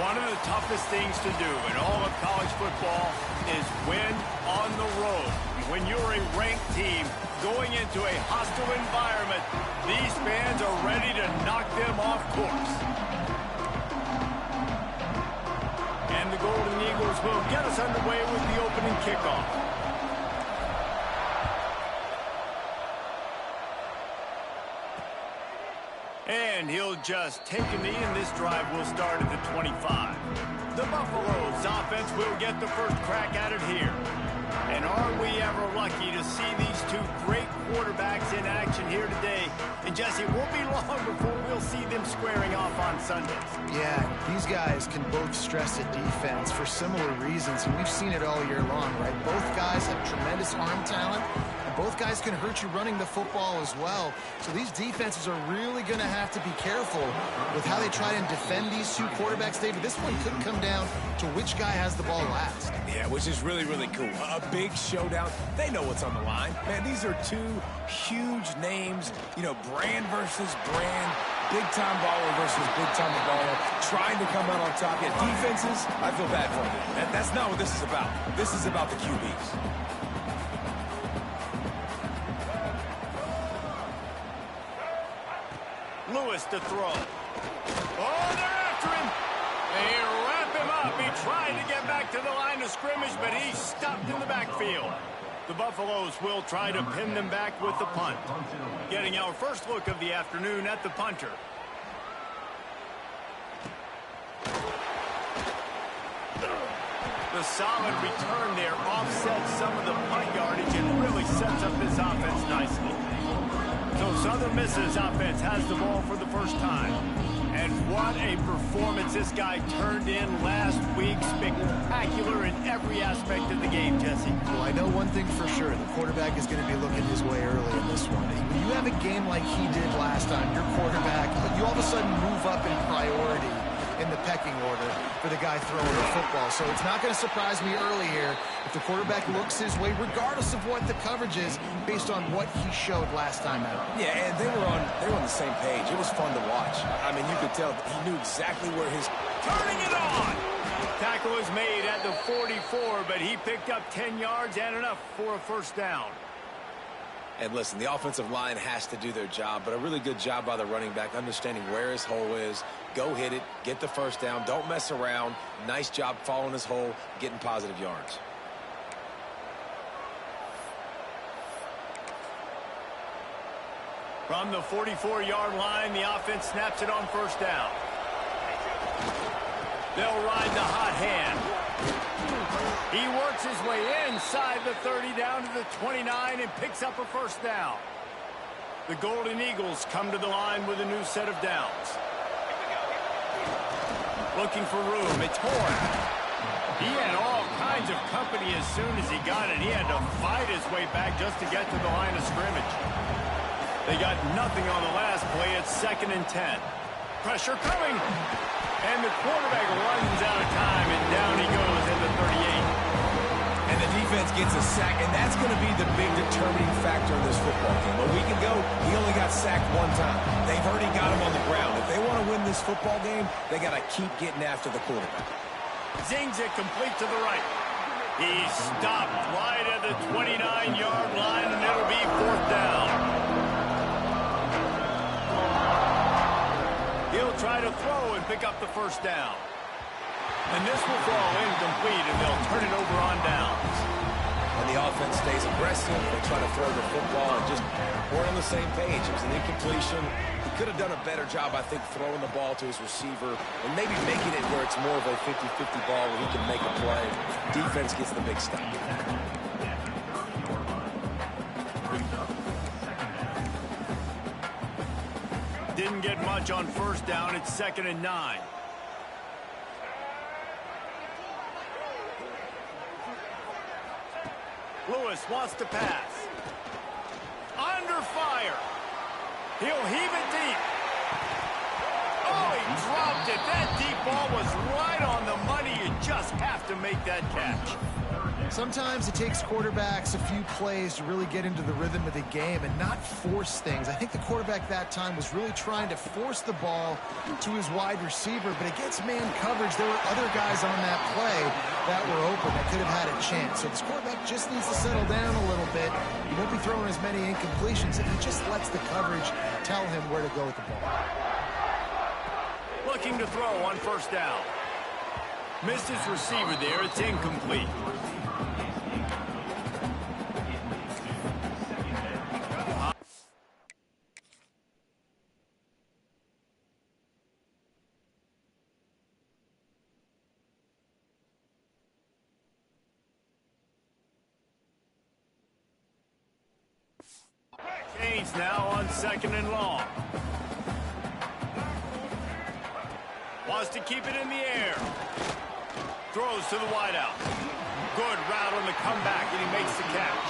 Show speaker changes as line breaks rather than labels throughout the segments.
One of the toughest things to do in all of college football is win on the road. When you're a ranked team going into a hostile environment, these fans are ready to knock them off course. And the Golden Eagles will get us underway with the opening kickoff. And he'll just take a knee, and this drive will start at the 25. The Buffaloes offense will get the first crack at it here. And are we ever lucky to see these two great quarterbacks in action here today? And Jesse, it won't be long before we'll see them squaring off on Sundays.
Yeah, these guys can both stress a defense for similar reasons, and we've seen it all year long, right? Both guys have tremendous arm talent. Both guys can hurt you running the football as well. So these defenses are really going to have to be careful with how they try and defend these two quarterbacks, David. This one could come down to which guy has the ball last.
Yeah, which is really, really cool. A big showdown. They know what's on the line. Man, these are two huge names. You know, brand versus brand. Big-time baller versus big-time baller. Trying to come out on top. Yeah, defenses, I feel bad for them. That's not what this is about. This is about the QBs.
Lewis to throw. Oh, they're after him. They wrap him up. He tried to get back to the line of scrimmage, but he's stopped in the backfield. The Buffaloes will try to pin them back with the punt. Getting our first look of the afternoon at the punter. The solid return there offsets some of the punt yardage and really sets up this offense nicely. So Southern Miss's offense has the ball for the first time. And what a performance this guy turned in last week. Spectacular in every aspect of the game, Jesse.
Well, I know one thing for sure. The quarterback is going to be looking his way early in this one. When you have a game like he did last time, your quarterback, you all of a sudden move up in priority in the pecking order for the guy throwing the football. So it's not going to surprise me early here if the quarterback looks his way, regardless of what the coverage is, based on what he showed last time out.
Yeah, and they were on the same page. It was fun to watch. I mean, you could tell he knew exactly where his...
Turning it on! Tackle is made at the 44, but he picked up 10 yards and enough for a first down.
And listen, the offensive line has to do their job, but a really good job by the running back, understanding where his hole is. Go hit it, get the first down, don't mess around. Nice job following his hole, getting positive yards.
From the 44-yard line, the offense snaps it on first down. They'll ride the hot hand. He works his way inside the 30 down to the 29 and picks up a first down. The Golden Eagles come to the line with a new set of downs. Looking for room. It's Horn. He had all kinds of company as soon as he got it. He had to fight his way back just to get to the line of scrimmage. They got nothing on the last play. It's 2nd and 10. Pressure coming. And the quarterback runs out of time, and down he goes in the 38.
And the defense gets a sack, and that's going to be the big determining factor in this football game. A week ago, he only got sacked one time. They've already got him on the ground. If they want to win this football game, they got to keep getting after the quarterback.
Zings it complete to the right. He's stopped right at the 29-yard line, and it'll be 4th down. He'll try to throw and pick up the first down. And this will fall incomplete, and they'll turn it over on downs.
And the offense stays aggressive. They try to throw the football, and just we're on the same page. It was an incompletion. He could have done a better job, I think, throwing the ball to his receiver and maybe making it where it's more of a 50-50 ball where he can make a play. Defense gets the big stop.
Didn't get much on first down. It's 2nd and 9. Lewis wants to pass. Under fire. He'll heave it deep. Oh, he dropped it. That deep ball was right on the money. You just have to make that catch.
Sometimes it takes quarterbacks a few plays to really get into the rhythm of the game and not force things. I think the quarterback that time was really trying to force the ball to his wide receiver, but against man coverage, there were other guys on that play that were open that could have had a chance. So this quarterback just needs to settle down a little bit. He won't be throwing as many incompletions if he just lets the coverage tell him where to go with the ball.
Looking to throw on first down. Missed his receiver there. It's incomplete. Chains now on second and long. Wants to keep it in the air. Throws to the wideout. Good route on the comeback, and he makes the catch.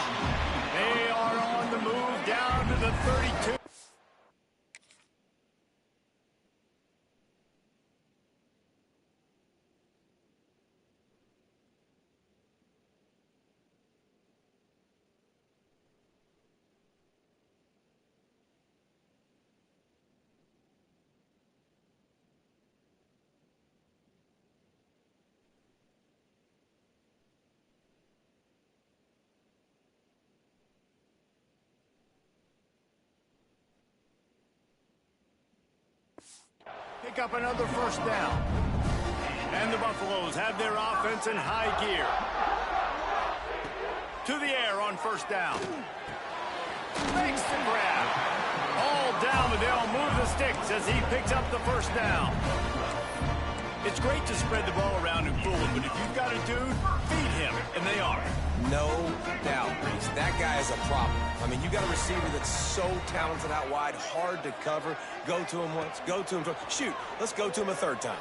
They are on the move down to the 32. Pick up another first down. And the Buffaloes have their offense in high gear. To the air on first down. Makes the grab. All down, but they'll move the sticks as he picks up the first down. It's great to spread the ball around and fool him, but if you've got a dude, feed him, and they are.
No doubt, Reese. That guy is a problem. I mean, you got a receiver that's so talented out wide, hard to cover. Go to him once, go to him twice. Shoot, let's go to him a third time.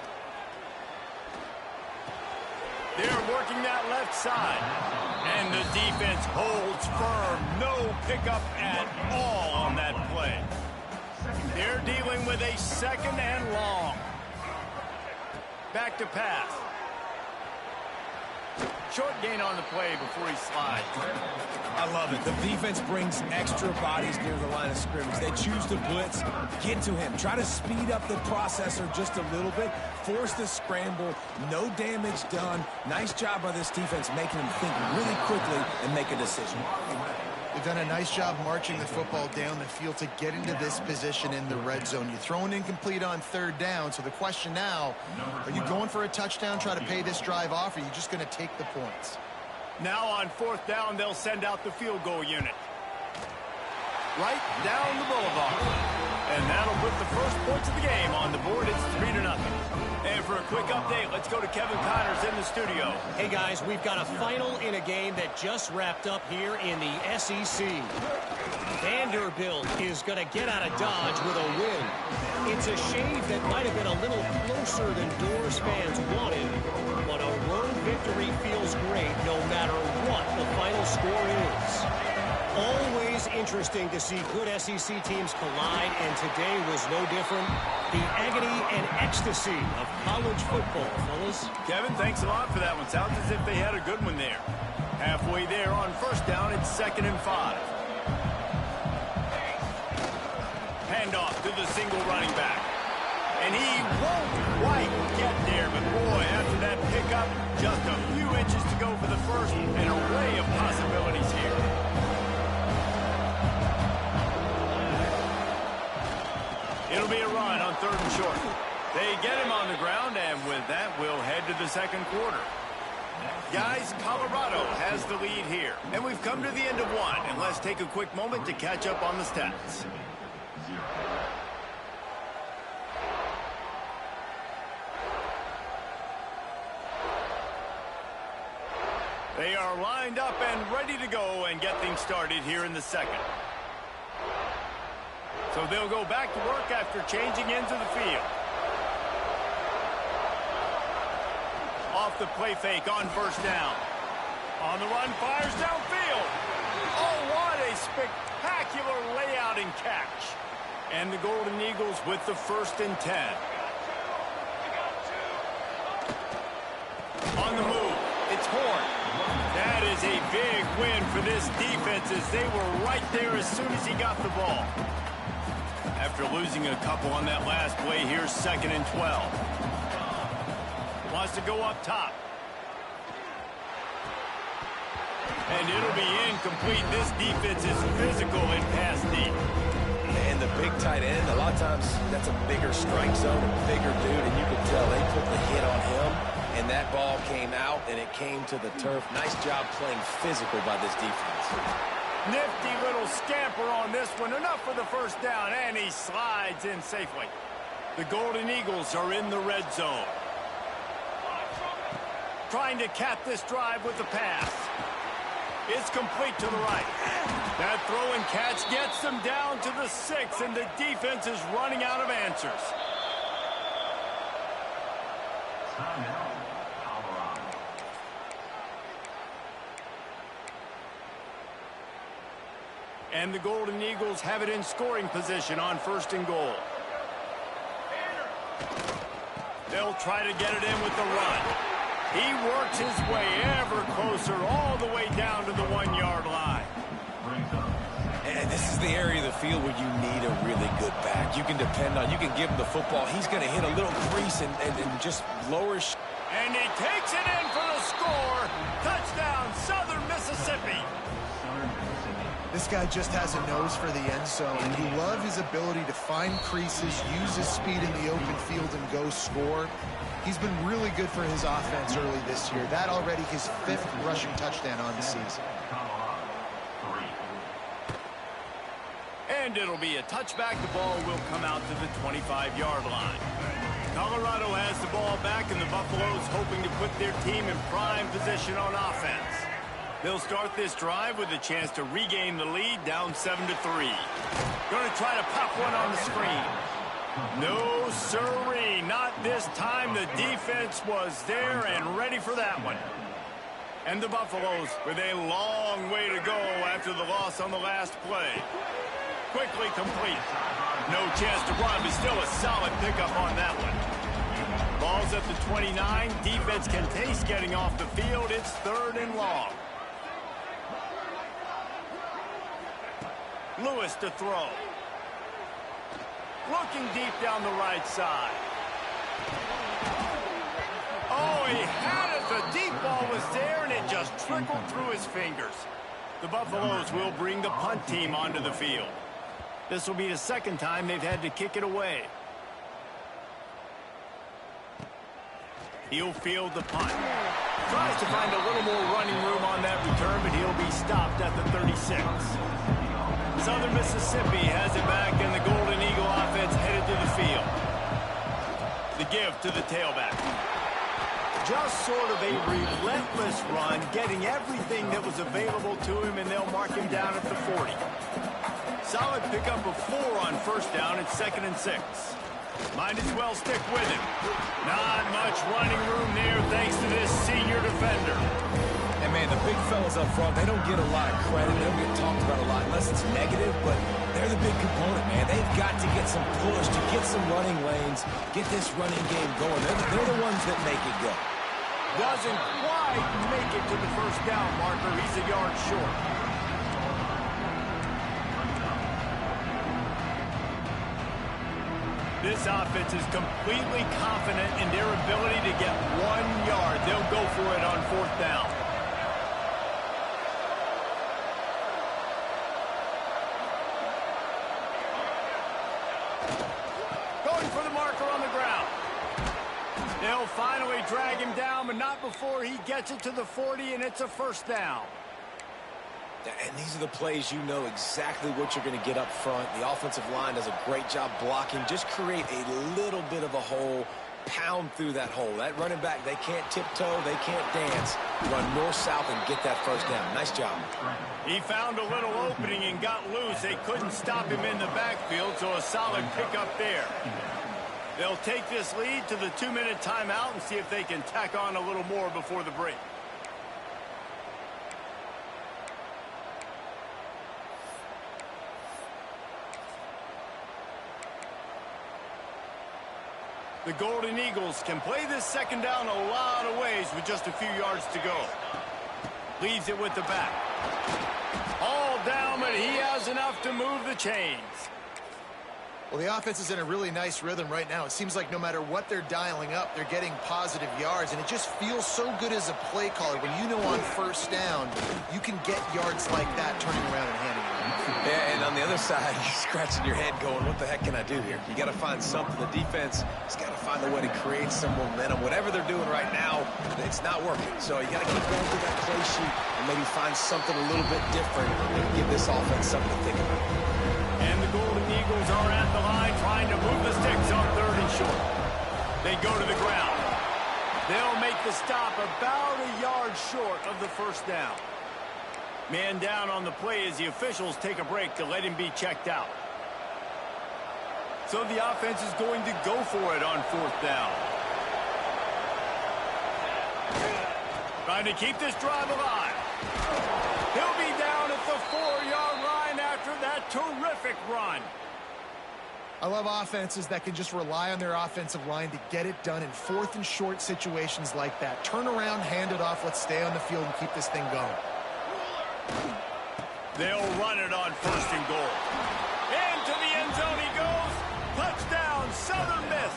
They're working that left side. And the defense holds firm. No pickup at all on that play. They're dealing with a second and long. Back to pass. Short gain on the play before he slides.
I love it. The defense brings extra bodies near the line of scrimmage. They choose to blitz, get to him, try to speed up the processor just a little bit, force the scramble, no damage done. Nice job by this defense making him think really quickly and make a decision.
They've done a nice job marching the football down the field to get into this position in the red zone. You throw an incomplete on third down, so the question now, are you going for a touchdown, try to pay this drive off, or are you just going to take the points?
Now on fourth down, they'll send out the field goal unit. Right down the boulevard. And that'll put the first points of the game on the board. It's 3-0. And for a quick update, let's go to Kevin Connors in the studio.
Hey, guys, we've got a final in a game that just wrapped up here in the SEC. Vanderbilt is going to get out of Dodge with a win. It's a shave that might have been a little closer than Doors fans wanted, but a road victory feels great no matter what the final score is. Always interesting to see good SEC teams collide, and today was no different. The agony and ecstasy of college football, fellas.
Kevin, thanks a lot for that one. Sounds as if they had a good one there. Halfway there on first down, it's 2nd and 5. Handoff to the single running back. And he won't quite get there, but boy, after that pickup, just a few inches to go for the first, an array of possibilities here. It'll be a run on 3rd and short. They get him on the ground, and with that, we'll head to the second quarter. Guys, Colorado has the lead here, and we've come to the end of one, and let's take a quick moment to catch up on the stats. They are lined up and ready to go and get things started here in the second. So they'll go back to work after changing into the field. Off the play fake on first down. On the run, fires downfield. Oh, what a spectacular layout and catch. And the Golden Eagles with the 1st and 10. On the move, it's Horn. That is a big win for this defense as they were right there as soon as he got the ball. After losing a couple on that last play, here's 2nd and 12. Wants to go up top. And it'll be incomplete. This defense is physical in pass deep.
And the big tight end, a lot of times that's a bigger strike zone, a bigger dude, and you can tell they put the hit on him, and that ball came out, and it came to the turf. Nice job playing physical by this defense.
Nifty little scamper on this one. Enough for the first down, and he slides in safely. The Golden Eagles are in the red zone. Trying to cap this drive with the pass. It's complete to the right. That throw and catch gets them down to the 6, and the defense is running out of answers. And the Golden Eagles have it in scoring position on 1st and goal. They'll try to get it in with the run. He works his way ever closer all the way down to the 1-yard line.
And this is the area of the field where you need a really good back. You can depend on, you can give him the football. He's going to hit a little crease and just lower.
And he takes it in for the score. Touchdown, Southern Mississippi.
This guy just has a nose for the end zone, and you love his ability to find creases, use his speed in the open field, and go score. He's been really good for his offense early this year. That already his 5th rushing touchdown on the season.
And it'll be a touchback. The ball will come out to the 25-yard line. Colorado has the ball back, and the Buffaloes hoping to put their team in prime position on offense. They'll start this drive with a chance to regain the lead, down 7-3. Going to try to pop one on the screen. No, sirree, not this time. The defense was there and ready for that one. And the Buffaloes with a long way to go after the loss on the last play. Quickly complete. No chance to run, but still a solid pickup on that one. Ball's at the 29. Defense can taste getting off the field. It's 3rd and long. Lewis to throw. Looking deep down the right side. Oh, he had it. The deep ball was there, and it just trickled through his fingers. The Buffaloes will bring the punt team onto the field. This will be the 2nd time they've had to kick it away. He'll field the punt. Tries to find a little more running room on that return, but he'll be stopped at the 36. Southern Mississippi has it back, and the Golden Eagle offense headed to the field. The give to the tailback. Just sort of a relentless run, getting everything that was available to him, and they'll mark him down at the 40. Solid pickup of 4 on 1st down. It's 2nd and 6. Might as well stick with him. Not much running room there thanks to this senior defender.
And, man, the big fellas up front, they don't get a lot of credit. They don't get talked about a lot unless it's negative, but they're the big component, man. They've got to get some push, to get some running lanes, get this running game going. They're the ones that make it go.
Doesn't quite make it to the 1st down marker. He's a yard short. This offense is completely confident in their ability to get 1 yard. They'll go for it on 4th down. Going for the marker on the ground. They'll finally drag him down, but not before he gets it to the 40, and it's a 1st down.
And these are the plays you know exactly what you're going to get up front. The offensive line does a great job blocking. Just create a little bit of a hole, pound through that hole. That running back, they can't tiptoe, they can't dance. Run north-south and get that 1st down. Nice job.
He found a little opening and got loose. They couldn't stop him in the backfield, so a solid pickup there. They'll take this lead to the 2-minute timeout and see if they can tack on a little more before the break. The Golden Eagles can play this 2nd down a lot of ways with just a few yards to go. Leaves it with the back. All down, but he has enough to move the chains.
Well, the offense is in a really nice rhythm right now. It seems like no matter what they're dialing up, they're getting positive yards, and it just feels so good as a play caller when you know on first down you can get yards like that turning around and handing it.
Yeah, and on the other side, you're scratching your head going, what the heck can I do here? You got to find something. The defense has got to find a way to create some momentum. Whatever they're doing right now, it's not working. So you got to keep going through that play sheet and maybe find something a little bit different and give this offense something to think about.
And the Golden Eagles are at the line trying to move the sticks on 3rd and short. They go to the ground. They'll make the stop about a yard short of the first down. Man down on the play as the officials take a break to let him be checked out. So the offense is going to go for it on 4th down. Trying to keep this drive alive. He'll be down at the 4-yard line after that terrific run.
I love offenses that can just rely on their offensive line to get it done in 4th and short situations like that. Turn around, hand it off, let's stay on the field and keep this thing going.
They'll run it on 1st and goal. Into the end zone he goes. Touchdown, Southern Miss.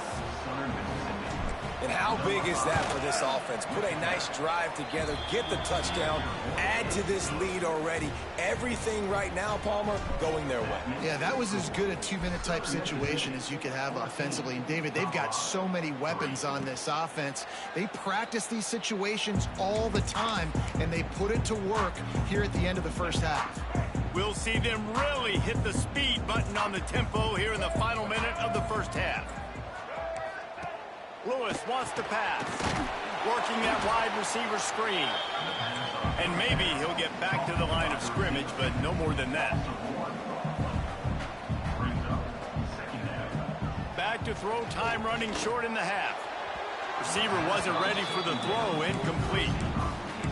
And how big is that for this offense? Put a nice drive together, get the touchdown, add to this lead already. Everything right now, Palmer, going their way.
Yeah, that was as good a 2-minute type situation as you could have offensively. And, David, they've got so many weapons on this offense. They practice these situations all the time, and they put it to work here at the end of the first half.
We'll see them really hit the speed button on the tempo here in the final minute of the first half. Lewis wants to pass. Working that wide receiver screen. And maybe he'll get back to the line of scrimmage, but no more than that. Back to throw time running short in the half. Receiver wasn't ready for the throw, incomplete.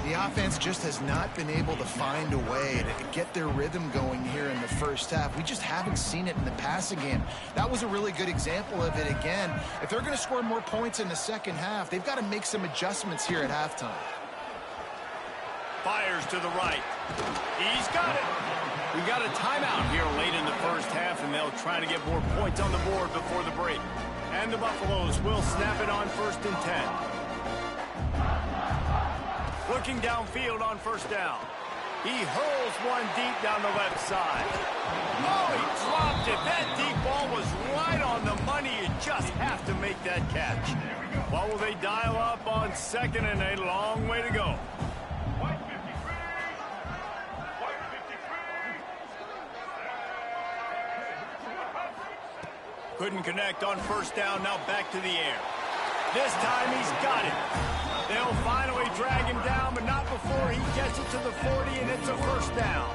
The offense just has not been able to find a way to get their rhythm going here in the first half. We just haven't seen it in the passing game. That was a really good example of it again. If they're going to score more points in the second half, they've got to make some adjustments here at halftime.
Fires to the right. He's got it. We got a timeout here late in the first half, and they'll try to get more points on the board before the break. And the Buffaloes will snap it on 1st and 10. Looking downfield on 1st down. He hurls one deep down the left side. Oh, he dropped it. That deep ball was right on the money. You just have to make that catch. Well, will they dial up on 2nd and a long way to go? Couldn't connect on 1st down. Now back to the air. This time he's got it. They'll finally drag him down, but not before he gets it to the 40, and it's a 1st down.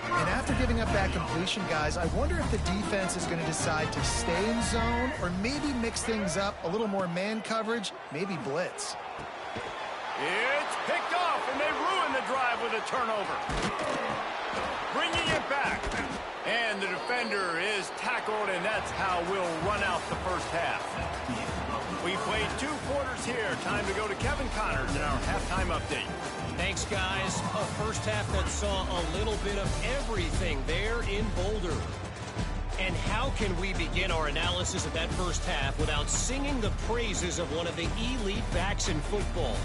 And after giving up that completion, guys, I wonder if the defense is going to decide to stay in zone or maybe mix things up, a little more man coverage, maybe blitz.
It's picked off, and they ruin the drive with a turnover. Bringing it back. And the defender is tackled, and that's how we'll run out the first half. We played 2 quarters here. Time to go to Kevin Connors in our halftime update.
Thanks, guys. A first half that saw a little bit of everything there in Boulder. And how can we begin our analysis of that first half without singing the praises of one of the elite backs in football?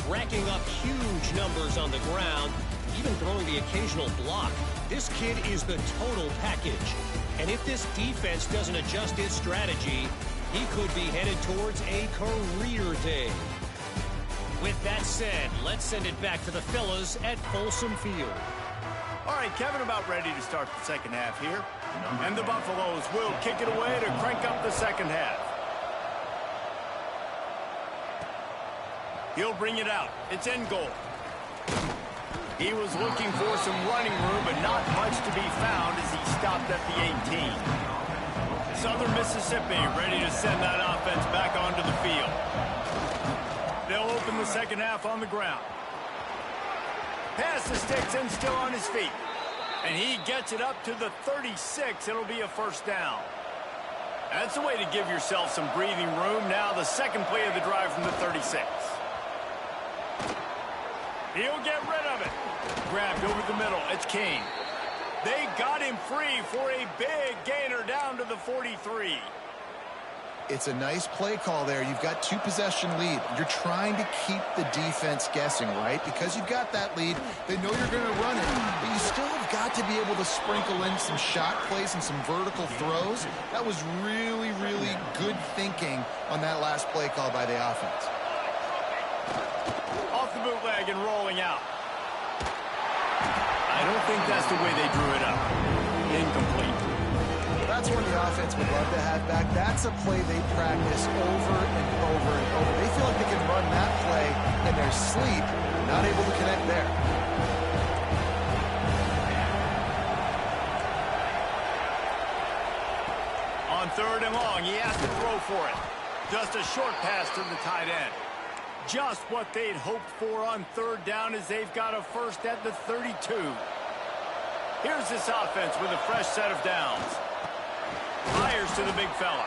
Racking up huge numbers on the ground, even throwing the occasional block. This kid is the total package. And if this defense doesn't adjust its strategy, he could be headed towards a career day. With that said, let's send it back to the fellas at Folsom Field.
All right, Kevin, about ready to start the second half here. And the Buffaloes will kick it away to crank up the second half. He'll bring it out. It's in goal. He was looking for some running room, but not much to be found as he stopped at the 18. Southern Mississippi ready to send that offense back onto the field. They'll open the second half on the ground. Pass the sticks and still on his feet. And he gets it up to the 36. It'll be a 1st down. That's a way to give yourself some breathing room. Now the second play of the drive from the 36. He'll get rid of it. Grabbed over the middle. It's Kane. They got him free for a big gainer down to the 43.
It's a nice play call there. You've got 2-possession lead. You're trying to keep the defense guessing, right? Because you've got that lead, they know you're going to run it, but you still have got to be able to sprinkle in some shot plays and some vertical throws. That was really, really good thinking on that last play call by the offense.
Off the bootleg and rolling out. I don't think that's the way they drew it up. Incomplete.
That's one the offense would love to have back. That's a play they practice over and over and over. They feel like they can run that play in their sleep, not able to connect there.
On 3rd and long, he has to throw for it. Just a short pass to the tight end. Just what they'd hoped for on 3rd down as they've got a first at the 32. Here's this offense with a fresh set of downs. Fires to the big fella.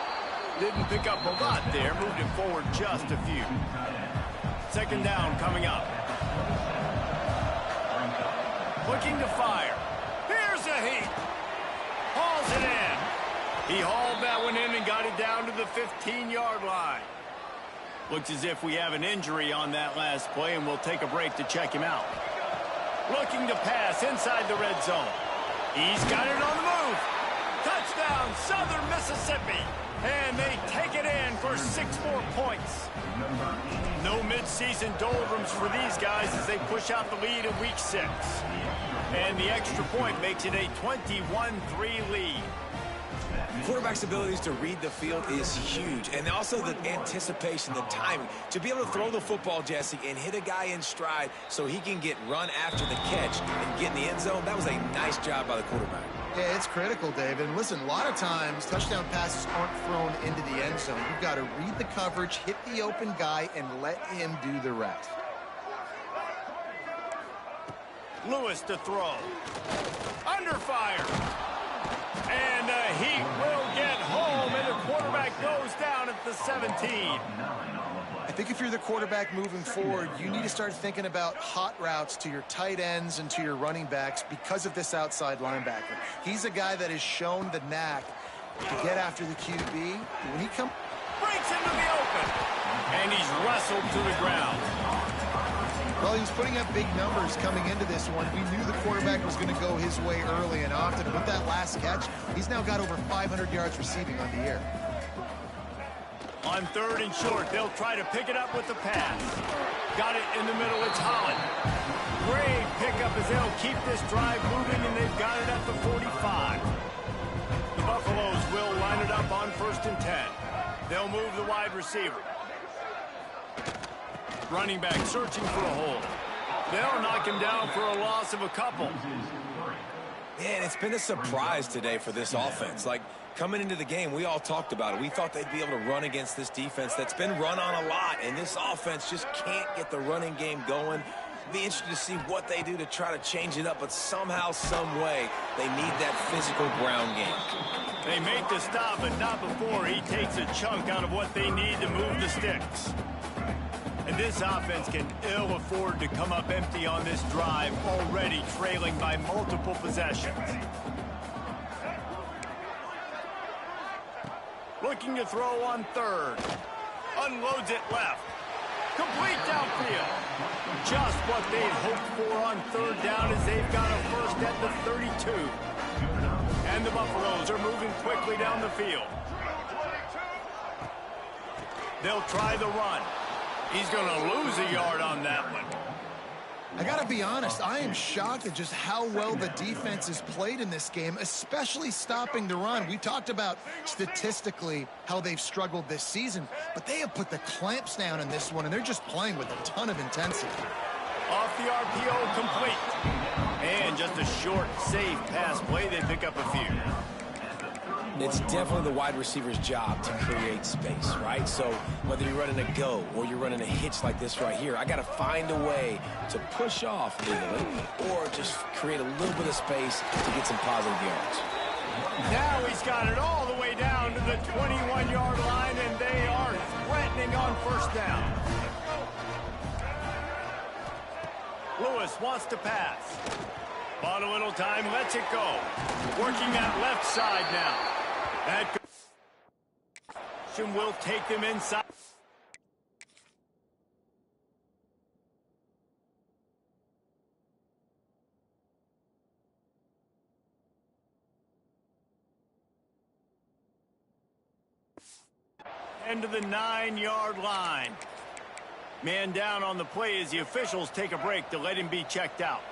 Didn't pick up a lot there. Moved it forward just a few. 2nd down coming up. Looking to fire. Here's a heat. Hauls it in. He hauled that one in and got it down to the 15-yard line. Looks as if we have an injury on that last play, and we'll take a break to check him out. Looking to pass inside the red zone. He's got it on the move. Touchdown, Southern Mississippi. And they take it in for 6 more points. No midseason doldrums for these guys as they push out the lead in week 6. And the extra point makes it a 21-3 lead.
Quarterback's abilities to read the field is huge, and also the anticipation, the timing. To be able to throw the football, Jesse, and hit a guy in stride so he can get run after the catch and get in the end zone, that was a nice job by the quarterback.
Yeah, it's critical, David. And listen, a lot of times touchdown passes aren't thrown into the end zone. You've got to read the coverage, hit the open guy, and let him do the rest.
Lewis to throw. Under fire. And the Heat will get home, and the quarterback goes down at the 17.
I think if you're the quarterback moving forward, you need to start thinking about hot routes to your tight ends and to your running backs because of this outside linebacker. He's a guy that has shown the knack to get after the QB. When he comes...
Breaks into the open, and he's wrestled to the ground.
Well, he was putting up big numbers coming into this one. We knew the quarterback was going to go his way early and often. With that last catch, he's now got over 500 yards receiving on the year.
On 3rd and short, they'll try to pick it up with the pass. Got it in the middle, it's Holland. Great pickup as they'll keep this drive moving, and they've got it at the 45. The Buffaloes will line it up on 1st and 10. They'll move the wide receiver. Running back searching for a hole. They'll knock him down for a loss of a couple.
Man, it's been a surprise today for this offense. Like, coming into the game, we all talked about it. We thought they'd be able to run against this defense that's been run on a lot, and this offense just can't get the running game going. Be interested to see what they do to try to change it up, but somehow, some way, they need that physical ground game.
They make the stop, but not before he takes a chunk out of what they need to move the sticks. And this offense can ill afford to come up empty on this drive, already trailing by multiple possessions. Looking to throw on 3rd. Unloads it left. Complete downfield. Just what they'd hoped for on 3rd down as they've got a first at the 32. And the Buffaloes are moving quickly down the field. They'll try the run. He's going to lose a yard on that one.
I got to be honest, I am shocked at just how well the defense has played in this game, especially stopping the run. We talked about statistically how they've struggled this season, but they have put the clamps down in this one, and they're just playing with a ton of intensity.
Off the RPO, complete. And just a short, safe pass play. They pick up a few.
It's definitely the wide receiver's job to create space, right? So whether you're running a go or you're running a hitch like this right here, I got to find a way to push off legally or just create a little bit of space to get some positive yards.
Now he's got it all the way down to the 21-yard line, and they are threatening on 1st down. Lewis wants to pass. Bought a little time, lets it go. Working that left side now. That will take them inside. End of the 9-yard line. Man down on the play as the officials take a break to let him be checked out.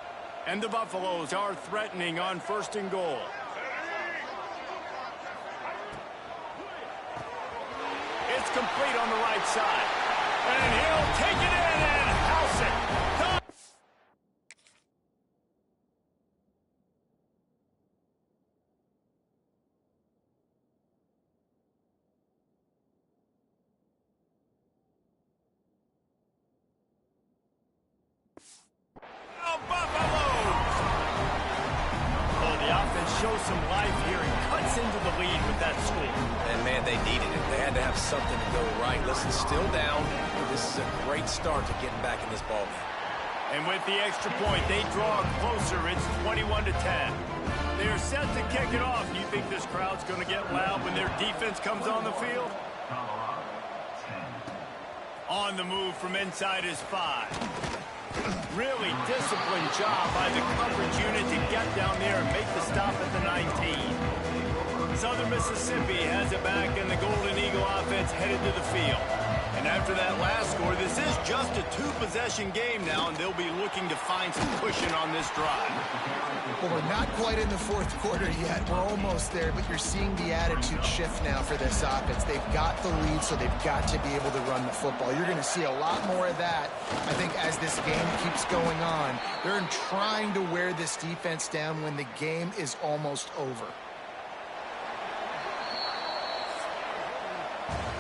And the Buffaloes are threatening on 1st and goal. It's complete on the right side. And he'll take it in and house it. Shows some life here and cuts into the lead with that score.
And, man, they needed it. They had to have something to go right. Listen, still down. This is a great start to getting back in this ballgame.
And with the extra point, they draw closer. It's 21-10. They're set to kick it off. Do you think this crowd's going to get loud when their defense comes on the field? On the move from inside his 5. Really disciplined job by the coverage unit to get down there and make the stop at the 19. Southern Mississippi has it back, and the Golden Eagle offense headed to the field. And after that last score, this is just a 2-possession game now, and they'll be looking to find some cushion on this drive.
Well, we're not quite in the 4th quarter yet. We're almost there, but you're seeing the attitude shift now for this offense. They've got the lead, so they've got to be able to run the football. You're going to see a lot more of that, I think, as this game keeps going on. They're trying to wear this defense down when the game is almost over.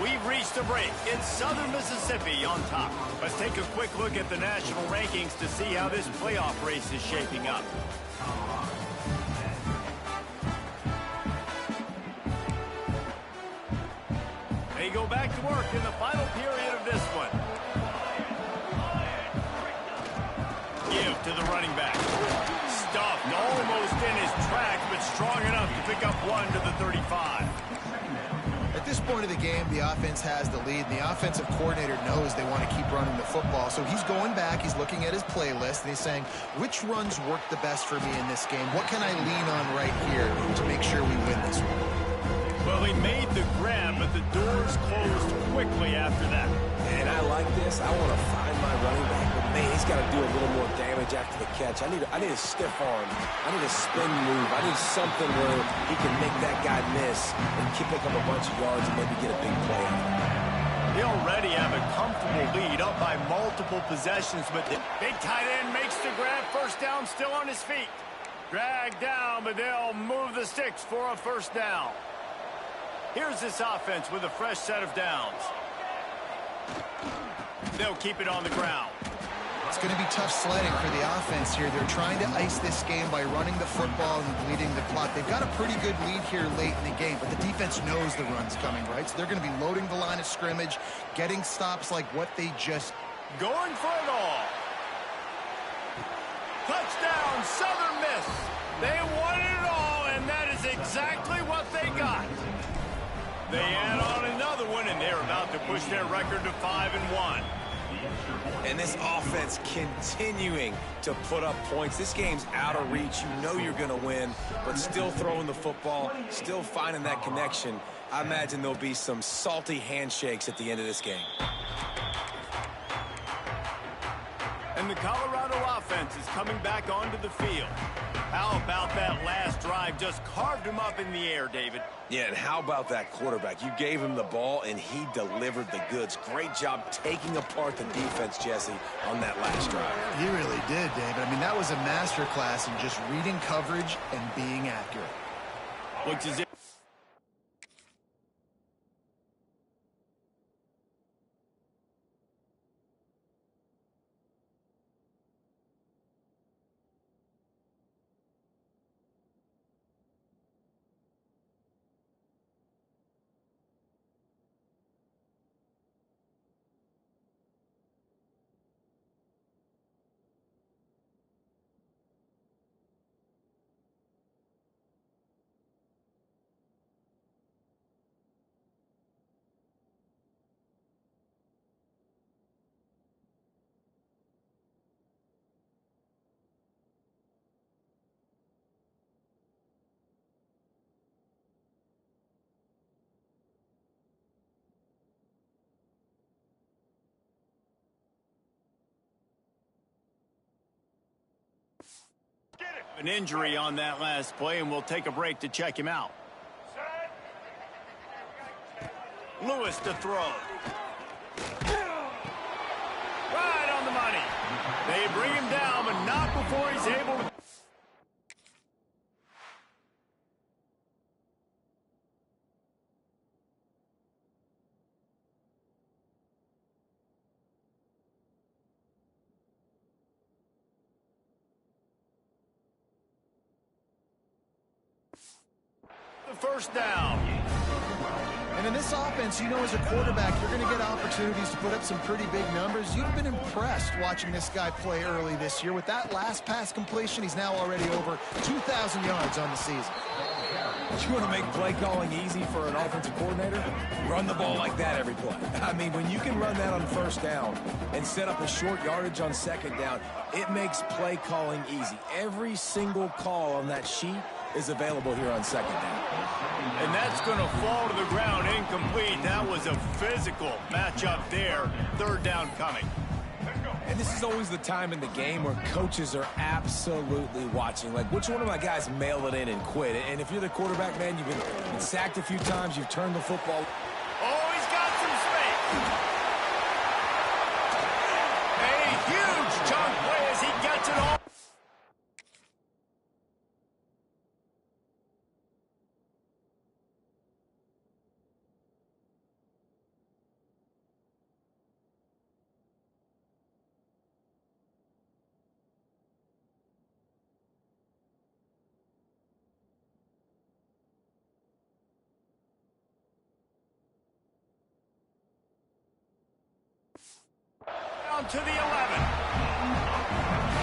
We've reached a break. It's Southern Mississippi on top. Let's take a quick look at the national rankings to see how this playoff race is shaping up. They go back to work in the final period of this one. Give to the running back. Stuffed almost in his track, but strong enough to pick up 1 to the 35.
At this point of the game, the offense has the lead, and the offensive coordinator knows they want to keep running the football. So he's going back, he's looking at his playlist, and he's saying, which runs work the best for me in this game? What can I lean on right here to make sure we win this one?
Well, he made the grab, but the doors closed quickly after that.
And I like this. I want to find my running back, but man, he's got to do a little more damage after the catch. I need a stiff arm. I need a spin move. I need something where he can make that guy miss and pick up a bunch of yards and maybe get a big play out of it.
They already have a comfortable lead, up by multiple possessions, but the big tight end makes the grab. 1st down, still on his feet. Dragged down, but they'll move the sticks for a 1st down. Here's this offense with a fresh set of downs. They'll keep it on the ground.
It's going to be tough sledding for the offense here. They're trying to ice this game by running the football and bleeding the clock. They've got a pretty good lead here late in the game, but the defense knows the run's coming, right? So they're going to be loading the line of scrimmage, getting stops like what they just...
Going for it all. Touchdown, Southern Miss. They wanted it all, and that is exactly what they got. They add on another one, and they're about to push their record to 5-1.
And this offense continuing to put up points. This game's out of reach. You know you're going to win, but still throwing the football, still finding that connection. I imagine there'll be some salty handshakes at the end of this game.
And the Colorado offense is coming back onto the field. How about that last drive? Just carved him up in the air, David.
Yeah, and how about that quarterback? You gave him the ball, and he delivered the goods. Great job taking apart the defense, Jesse, on that last drive.
He really did, David. I mean, that was a masterclass in just reading coverage and being accurate.
Looks as if An injury on that last play, and we'll take a break to check him out. Lewis to throw. Right on the money. They bring him down, but not before he's able to. The first down.
And in this offense, you know, as a quarterback, you're going to get opportunities to put up some pretty big numbers. You've been impressed watching this guy play early this year. With that last pass completion, he's now already over 2,000 yards on the season.
You want to make play calling easy for an offensive coordinator? Run the ball like that every play. I mean, when you can run that on first down and set up a short yardage on second down, it makes play calling easy. Every single call on that sheet is available here on second down.
And that's going to fall to the ground incomplete. That was a physical matchup there. Third down coming.
And this is always the time in the game where coaches are absolutely watching. Like, which one of my guys mail it in and quit? And if you're the quarterback, man, you've been sacked a few times, you've turned the football.
Oh, he's got some space. A huge chunk play as he gets it all. To the 11.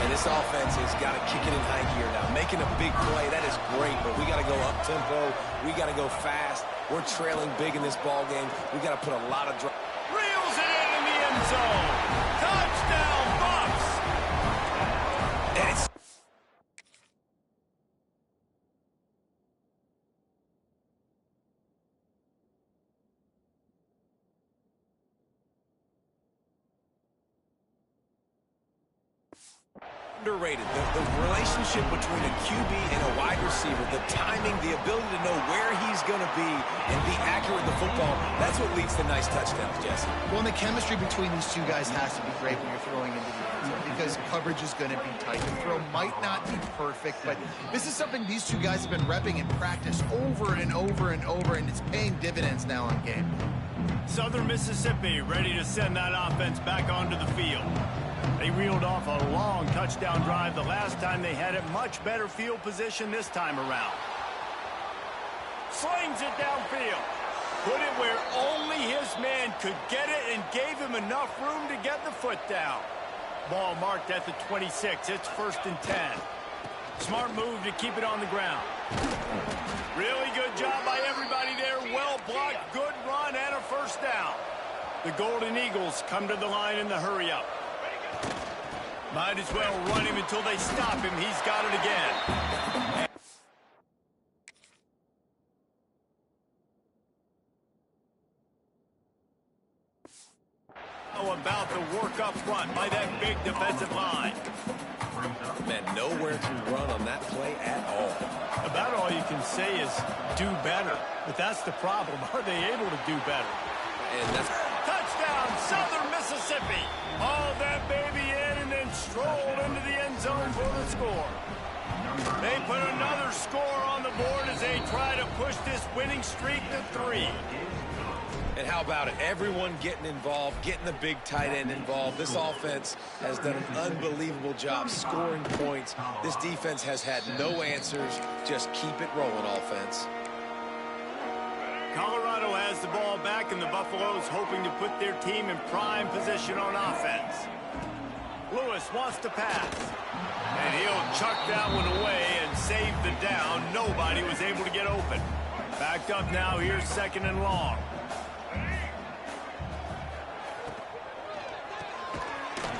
And this offense has got to kick it in high gear now. Making a big play, that is great, but we got to go up-tempo. We got to go fast. We're trailing big in this ball game. We got to put a lot of drive.
Reels it in the end zone. Touchdown, Bucks.
And it's underrated. The relationship between a QB and a wide receiver, the timing, the ability to know where he's going to be and be accurate with the football, that's what leads to nice touchdowns, Jesse.
Well, and the chemistry between these two guys has to be great when you're throwing into the end zone because coverage is going to be tight. The throw might not be perfect, but this is something these two guys have been repping in practice over and over and over, and it's paying dividends now on game.
Southern Mississippi ready to send that offense back onto the field. They reeled off a long touchdown drive the last time they had it. Much better field position this time around. Slings it downfield. Put it where only his man could get it and gave him enough room to get the foot down. Ball marked at the 26. It's 1st and 10. Smart move to keep it on the ground. Really good job by everybody there. Well blocked, good run, and a first down. The Golden Eagles come to the line in the hurry-up. Might as well run him until they stop him. He's got it again. How about the work up front by that big defensive line?
Man, nowhere to run on that play at all.
About all you can say is do better. But that's the problem. Are they able to do better?
And that's
touchdown, Southern Mississippi. All that baby in and then strolled into the end zone for the score. They put another score on the board as they try to push this winning streak to 3.
And how about it? Everyone getting involved, getting the big tight end involved. This offense has done an unbelievable job scoring points. This defense has had no answers. Just keep it rolling, offense.
Colorado has the ball back, and the Buffaloes hoping to put their team in prime position on offense. Lewis wants to pass. And he'll chuck that one away and save the down. Nobody was able to get open. Backed up now. Here's 2nd and long.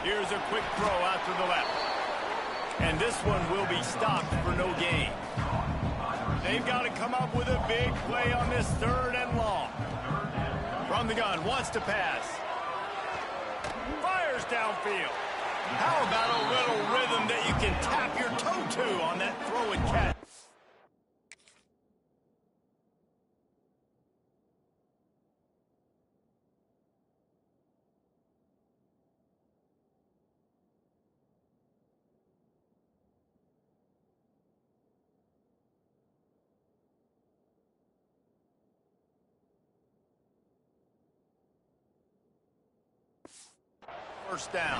Here's a quick throw out to the left. And this one will be stopped for no gain. They've got to come up with a big play on this 3rd and long. From the gun, wants to pass. Fires downfield. How about a little rhythm that you can tap your toe to on that throw and catch? First down.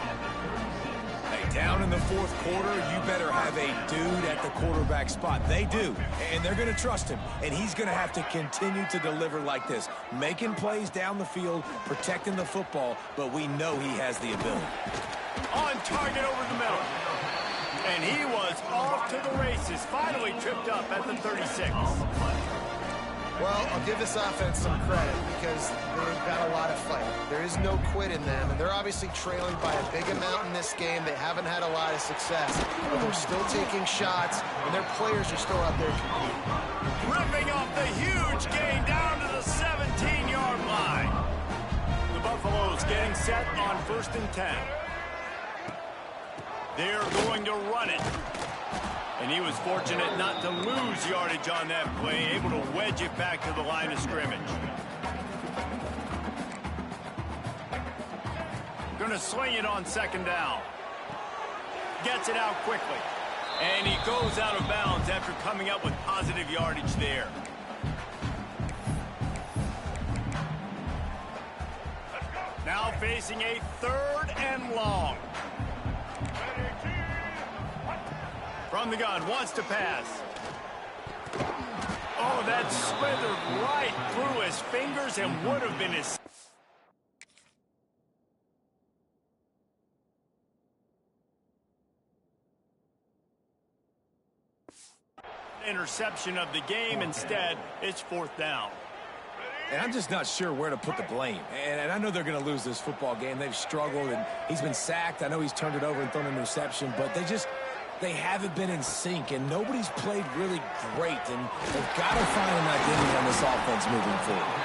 Hey, down in the fourth quarter, you better have a dude at the quarterback spot. They do, and they're going to trust him, and he's going to have to continue to deliver like this, making plays down the field, protecting the football, but we know he has the ability.
On target over the middle. And he was off to the races, finally tripped up at the 36.
Well, I'll give this offense some credit because they've got a lot of fight. There is no quit in them, and they're obviously trailing by a big amount in this game. They haven't had a lot of success, but they're still taking shots, and their players are still out there competing.
Ripping off the huge gain down to the 17-yard line. The Buffaloes getting set on 1st and 10. They're going to run it. And he was fortunate not to lose yardage on that play, able to wedge it back to the line of scrimmage. Going to sling it on 2nd down. Gets it out quickly. And he goes out of bounds after coming up with positive yardage there. Now facing a 3rd and long. From the gun, wants to pass. Oh, that slithered right through his fingers and would have been his... interception of the game. Instead, it's 4th down.
And I'm just not sure where to put the blame. And I know they're going to lose this football game. They've struggled, and he's been sacked. I know he's turned it over and thrown an interception, but they haven't been in sync, and nobody's played really great, and they've got to find an identity on this offense moving forward.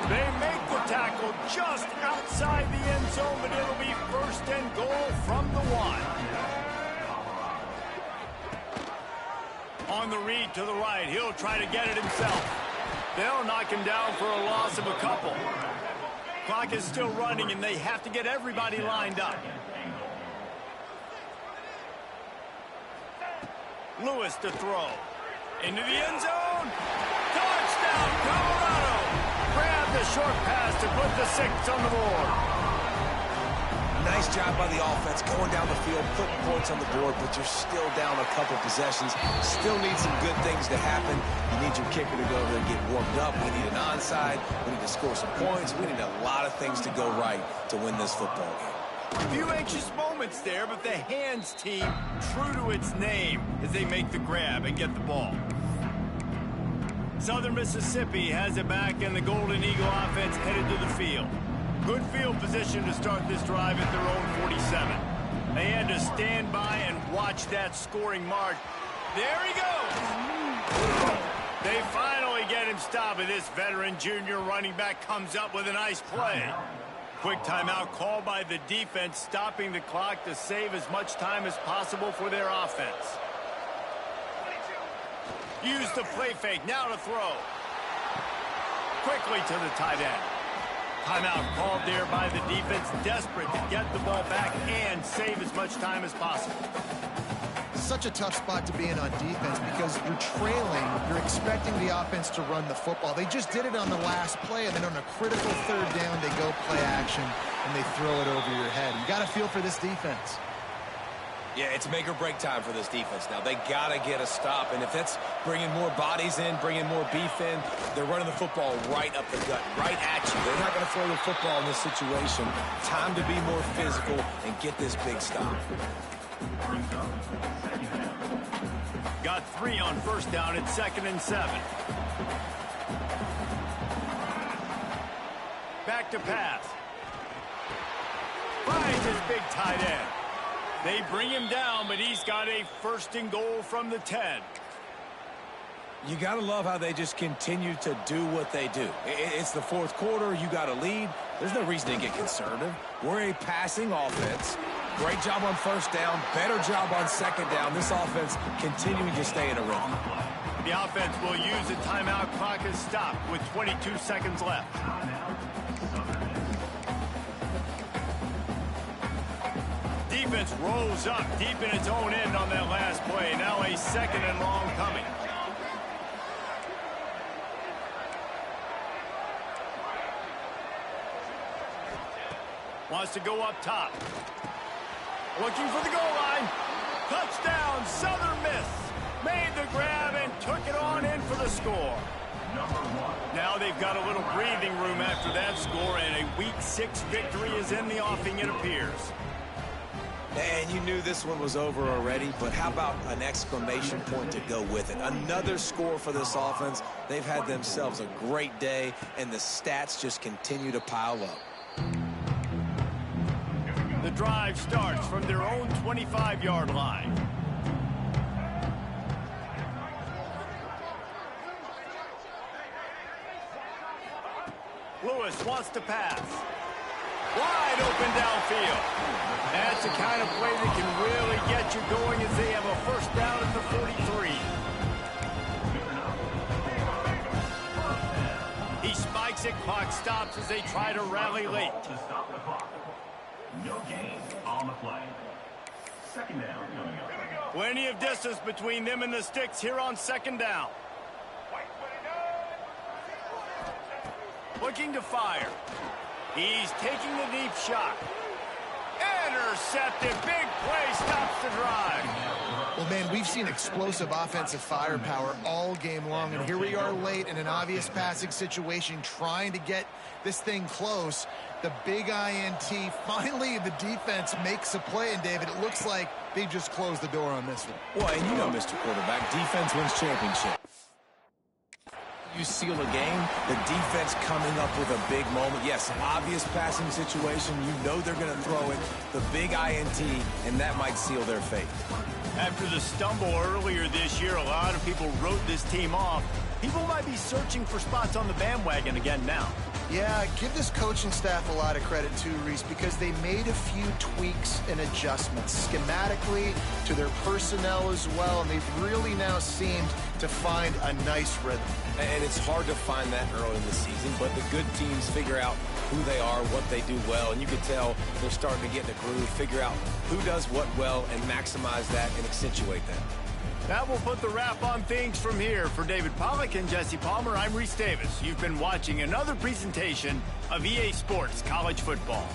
They make the tackle just outside the end zone, but it'll be 1st and goal from the 1. On the read to the right, he'll try to get it himself. They'll knock him down for a loss of a couple. Clock is still running, and they have to get everybody lined up. Lewis to throw. Into the end zone. Touchdown, Colorado. Grab the short pass to put the 6 on the board.
Nice job by the offense going down the field, putting points on the board, but you're still down a couple possessions. Still need some good things to happen. You need your kicker to go there and get warmed up. We need an onside. We need to score some points. We need a lot of things to go right to win this football game.
A few anxious moments there, but the Hands team true to its name as they make the grab and get the ball. Southern Mississippi has it back, and the Golden Eagle offense headed to the field. Good field position to start this drive at their own 47. They had to stand by and watch that scoring march. There he goes! They finally get him stopped, and this veteran junior running back comes up with a nice play. Quick timeout called by the defense, stopping the clock to save as much time as possible for their offense. Use the play fake, now to throw. Quickly to the tight end. Timeout called there by the defense, desperate to get the ball back and save as much time as possible.
Such a tough spot to be in on defense because you're trailing, you're expecting the offense to run the football. They just did it on the last play, and then on a critical 3rd down, they go play action, and they throw it over your head. You got to feel for this defense.
Yeah, it's make or break time for this defense now. They got to get a stop, and if that's bringing more bodies in, bringing more beef in, they're running the football right up the gut, right at you. They're not going to throw the football in this situation. Time to be more physical and get this big stop.
Got 3 on 1st down. It's 2nd and 7. Back to pass. Finds his big tight end. They bring him down, but he's got a 1st and goal from the 10.
You got to love how they just continue to do what they do. It's the 4th quarter. You got a lead. There's no reason to get conservative. We're a passing offense. Great job on first down, better job on second down. This offense continuing to stay in a rhythm.
The offense will use a timeout. Clock is stopped with 22 seconds left. Defense rolls up deep in its own end on that last play. Now a second and long coming. Wants to go up top. Looking for the goal line. Touchdown, Southern Miss. Made the grab and took it on in for the score. Now they've got a little breathing room after that score, and a Week 6 victory is in the offing, it appears.
And you knew this one was over already, but how about an exclamation point to go with it? Another score for this offense. They've had themselves a great day, and the stats just continue to pile up.
The drive starts from their own 25-yard line. Lewis wants to pass. Wide open downfield. That's the kind of play that can really get you going as they have a first down at the 43. He spikes it. Clock stops as they try to rally late.
No gain on the play. Second down coming up.
Plenty of distance between them and the sticks here on second down. Looking to fire. He's taking the deep shot. Intercepted. Big play stops the drive.
Well, man, we've seen explosive offensive firepower all game long, and here we are late in an obvious passing situation trying to get this thing close. The big INT, finally the defense makes a play, and David, it looks like they just closed the door on this one.
Well, and you know, Mr. Quarterback, defense wins championship. You seal a game, the defense coming up with a big moment. Yes, an obvious passing situation. You know they're going to throw it. The big INT, and that might seal their fate.
After the stumble earlier this year, a lot of people wrote this team off. People might be searching for spots on the bandwagon again now.
Yeah, give this coaching staff a lot of credit too, Reese, because they made a few tweaks and adjustments schematically to their personnel as well, and they've really now seemed to find a nice rhythm.
And it's hard to find that early in the season, but the good teams figure out who they are, what they do well, and you can tell they're starting to get in a groove, figure out who does what well, and maximize that and accentuate that.
That will put the wrap on things from here. For David Pollack and Jesse Palmer, I'm Reese Davis. You've been watching another presentation of EA Sports College Football.